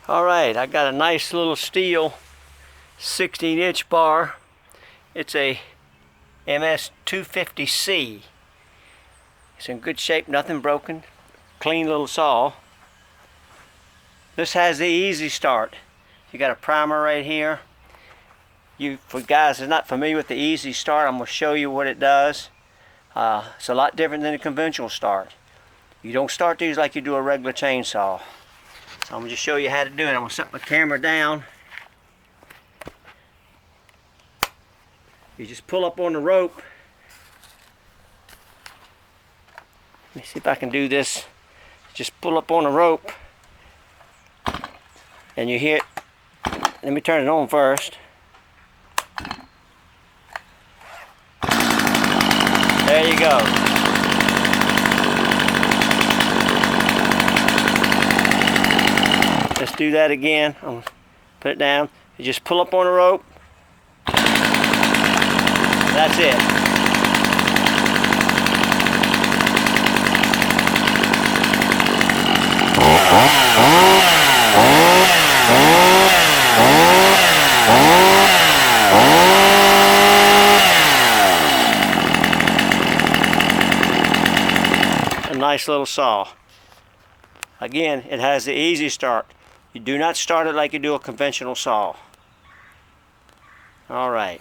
Alright, I got a nice little Stihl 16-inch bar. It's a MS250C. It's in good shape, nothing broken. Clean little saw. This has the easy start. You got a primer right here. For guys that are not familiar with the easy start, I'm going to show you what it does. It's a lot different than a conventional start. You don't start these like you do a regular chainsaw. So I'm going to just show you how to do it. I'm going to set my camera down. You just pull up on the rope. Let me see if I can do this. Just pull up on the rope. And you hit. Let me turn it on first. There you go. Let's do that again. I'm gonna put it down. You just pull up on the rope. That's it. A nice little saw. Again, it has the easy start. You do not start it like you do a conventional saw. All right.